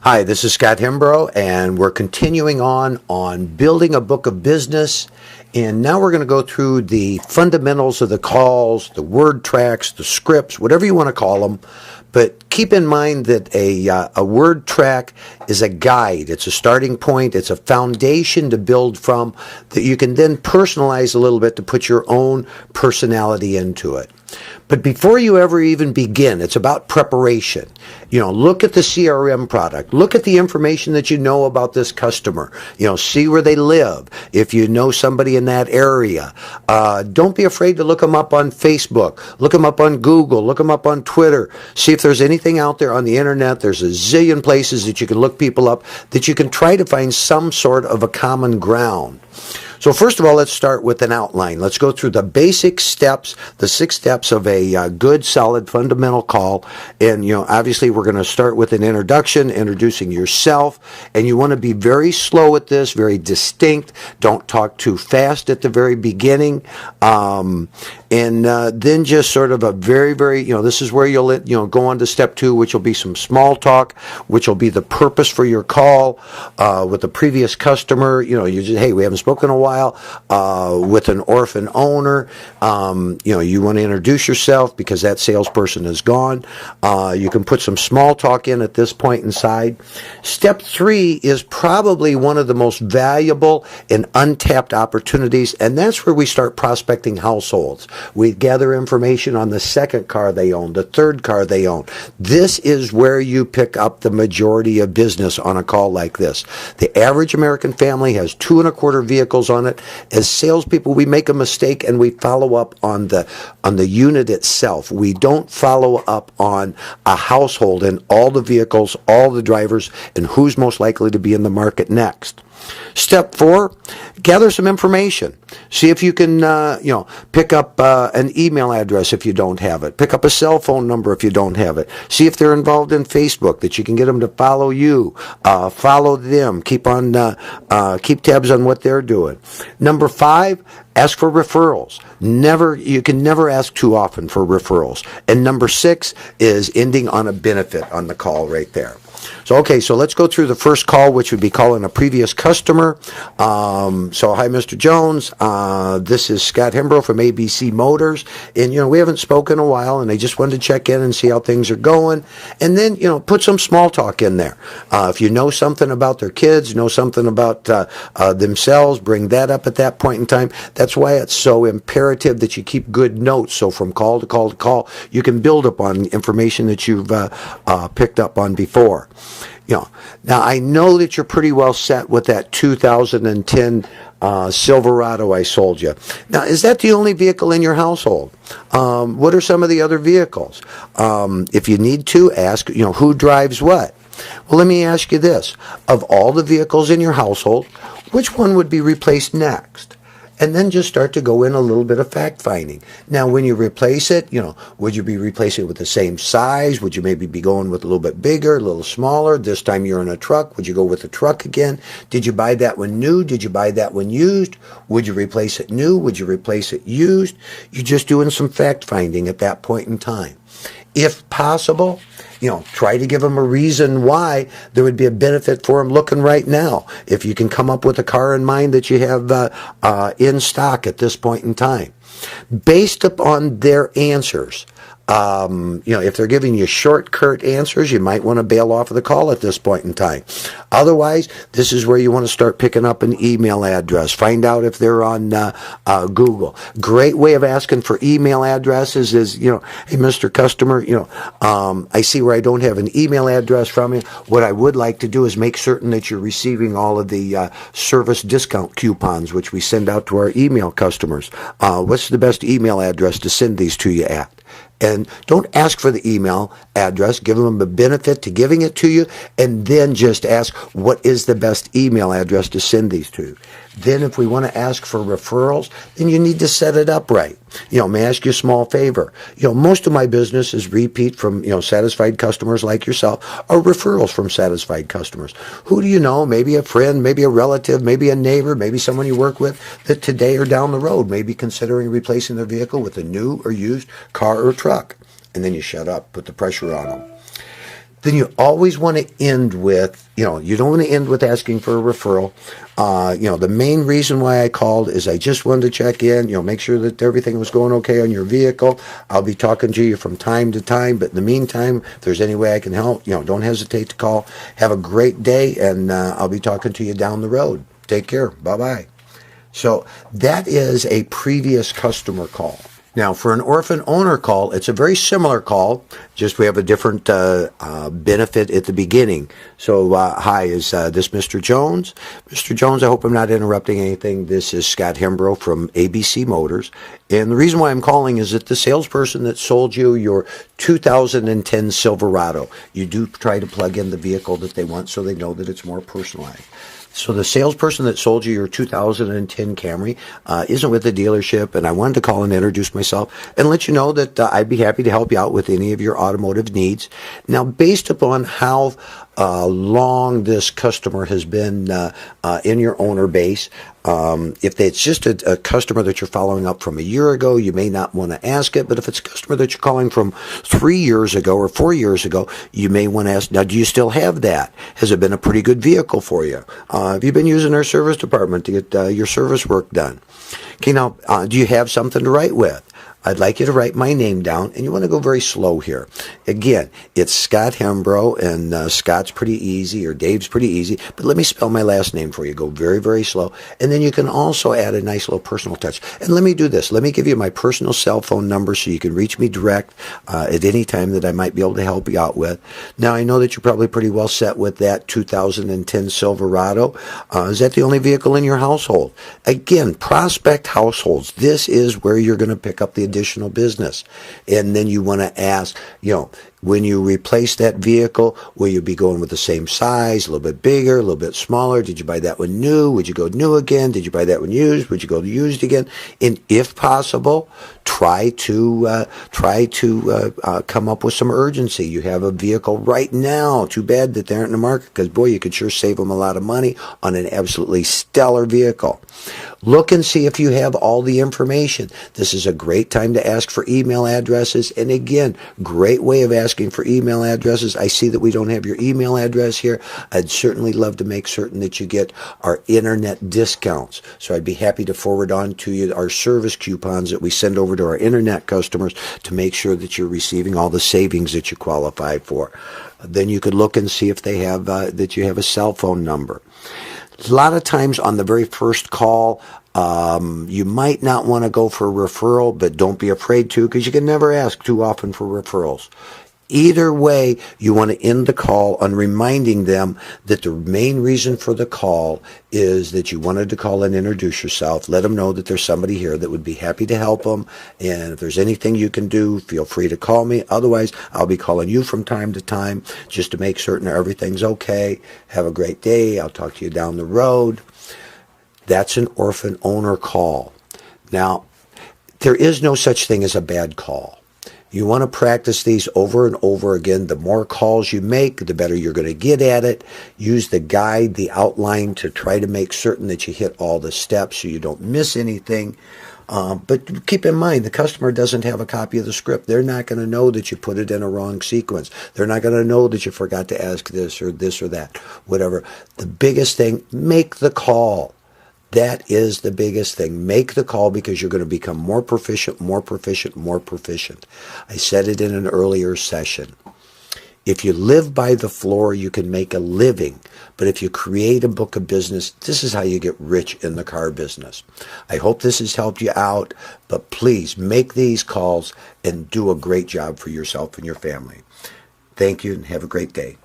Hi, this is Scott Hembrough, and we're continuing on building a book of business. And now we're going to go through the fundamentals of the calls, the word tracks, the scripts, whatever you want to call them. But keep in mind that a word track is a guide. It's a starting point. It's a foundation to build from that you can then personalize a little bit to put your own personality into it. But before you ever even begin, it's about preparation. Look at the CRM product. Look at the information that you know about this customer. See where they live. If you know somebody in that area, don't be afraid to look them up on Facebook. Look them up on Google. Look them up on Twitter. See if there's anything out there on the internet. There's a zillion places that you can look people up that you can try to find some sort of a common ground. So first of all, let's start with an outline. Let's go through the basic steps, the 6 steps of a good, solid, fundamental call. And, obviously we're going to start with an introduction, introducing yourself. And you want to be very slow at this, very distinct. Don't talk too fast at the very beginning. And then just sort of a very, very, this is where you'll go on to step 2, which will be some small talk, which will be the purpose for your call with the previous customer. You just, hey, we haven't spoken in a while. With an orphan owner, you want to introduce yourself because that salesperson is gone. You can put some small talk in at this point inside. Step 3 is probably one of the most valuable and untapped opportunities, and that's where we start prospecting households. We gather information on the second car they own, the third car they own. This is where you pick up the majority of business on a call like this. The average American family has 2.25 vehicles on it. As salespeople, we make a mistake and we follow up on the unit itself. We don't follow up on a household and all the vehicles, all the drivers, and who's most likely to be in the market next. Step 4, gather some information. See if you can, pick up an email address if you don't have it. Pick up a cell phone number if you don't have it. See if they're involved in Facebook, that you can get them to follow you, follow them. Keep tabs on what they're doing. Number 5, ask for referrals. You can never ask too often for referrals. And number 6 is ending on a benefit on the call right there. So let's go through the first call, which would be calling a previous customer. Hi, Mr. Jones. This is Scott Hembrough from ABC Motors. And, we haven't spoken in a while, and I just wanted to check in and see how things are going. And then, put some small talk in there. If you know something about their kids, know something about themselves, bring that up at that point in time. That's why it's so imperative that you keep good notes. So from call to call to call, you can build upon information that you've picked up on before. Now I know that you're pretty well set with that 2010 Silverado I sold you. Now, is that the only vehicle in your household? What are some of the other vehicles? If you need to, ask, who drives what? Well, let me ask you this. Of all the vehicles in your household, which one would be replaced next? And then just start to go in a little bit of fact-finding. Now, when you replace it, would you be replacing it with the same size? Would you maybe be going with a little bit bigger, a little smaller? This time you're in a truck. Would you go with the truck again? Did you buy that one new? Did you buy that one used? Would you replace it new? Would you replace it used? You're just doing some fact-finding at that point in time. If possible, try to give them a reason why there would be a benefit for them looking right now. If you can come up with a car in mind that you have in stock at this point in time. Based upon their answers, if they're giving you short, curt answers, you might want to bail off of the call at this point in time. Otherwise, this is where you want to start picking up an email address. Find out if they're on Google. Great way of asking for email addresses is, hey, Mr. Customer, I see where I don't have an email address from you. What I would like to do is make certain that you're receiving all of the service discount coupons, which we send out to our email customers. What's the best email address to send these to you at? And don't ask for the email address. Give them a benefit to giving it to you, and then just ask, what is the best email address to send these to? Then if we want to ask for referrals, then you need to set it up right. May I ask you a small favor? Most of my business is repeat from, satisfied customers like yourself, or referrals from satisfied customers. Who do you know? Maybe a friend, maybe a relative, maybe a neighbor, maybe someone you work with that today or down the road may be considering replacing their vehicle with a new or used car or truck. And then you shut up, put the pressure on them. then you always want to end with, you don't want to end with asking for a referral. The main reason why I called is I just wanted to check in, make sure that everything was going okay on your vehicle. I'll be talking to you from time to time, but in the meantime, if there's any way I can help, don't hesitate to call. Have a great day, and I'll be talking to you down the road. Take care. Bye-bye. So that is a previous customer call. Now, for an orphan owner call, it's a very similar call, just we have a different benefit at the beginning. So, hi, is this Mr. Jones? Mr. Jones, I hope I'm not interrupting anything. This is Scott Hembrough from ABC Motors. And the reason why I'm calling is that the salesperson that sold you your 2010 Silverado, you do try to plug in the vehicle that they want so they know that it's more personalized. So the salesperson that sold you your 2010 Camry isn't with the dealership, and I wanted to call and introduce myself and let you know that I'd be happy to help you out with any of your automotive needs. Now, based upon how long this customer has been in your owner base, if it's just a customer that you're following up from a year ago, you may not want to ask it. But if it's a customer that you're calling from 3 years ago or 4 years ago, you may want to ask, now, do you still have that? Has it been a pretty good vehicle for you? Have you been using our service department to get your service work done? Okay, now, do you have something to write with? I'd like you to write my name down, and you want to go very slow here. Again, it's Scott Hembrough, and Scott's pretty easy, or Dave's pretty easy, but let me spell my last name for you. Go very, very slow, and then you can also add a nice little personal touch. And let me do this. Let me give you my personal cell phone number so you can reach me direct at any time that I might be able to help you out with. Now, I know that you're probably pretty well set with that 2010 Silverado. Is that the only vehicle in your household? Again, prospect households. This is where you're going to pick up the additional business. And then you want to ask, when you replace that vehicle, will you be going with the same size, a little bit bigger, a little bit smaller? Did you buy that one new? Would you go new again? Did you buy that one used? Would you go used again? And if possible, try to come up with some urgency. You have a vehicle right now. Too bad that they aren't in the market, because boy, you could sure save them a lot of money on an absolutely stellar vehicle. Look and see if you have all the information. This is a great time to ask for email addresses. And again, great way of asking for email addresses. I see that we don't have your email address here. I'd certainly love to make certain that you get our internet discounts. So I'd be happy to forward on to you our service coupons that we send over to our internet customers to make sure that you're receiving all the savings that you qualify for. Then you could look and see if they have that you have a cell phone number. A lot of times on the very first call, you might not want to go for a referral, but don't be afraid to, because you can never ask too often for referrals. Either way, you want to end the call on reminding them that the main reason for the call is that you wanted to call and introduce yourself. Let them know that there's somebody here that would be happy to help them. And if there's anything you can do, feel free to call me. Otherwise, I'll be calling you from time to time just to make certain everything's okay. Have a great day. I'll talk to you down the road. That's an orphan owner call. Now, there is no such thing as a bad call. You want to practice these over and over again. The more calls you make, the better you're going to get at it. Use the guide, the outline, to try to make certain that you hit all the steps so you don't miss anything. But keep in mind, the customer doesn't have a copy of the script. They're not going to know that you put it in a wrong sequence. They're not going to know that you forgot to ask this or that, whatever. The biggest thing, make the call. That is the biggest thing. Make the call, because you're going to become more proficient, more proficient, more proficient. I said it in an earlier session. If you live by the floor, you can make a living. But if you create a book of business, this is how you get rich in the car business. I hope this has helped you out, but please make these calls and do a great job for yourself and your family. Thank you, and have a great day.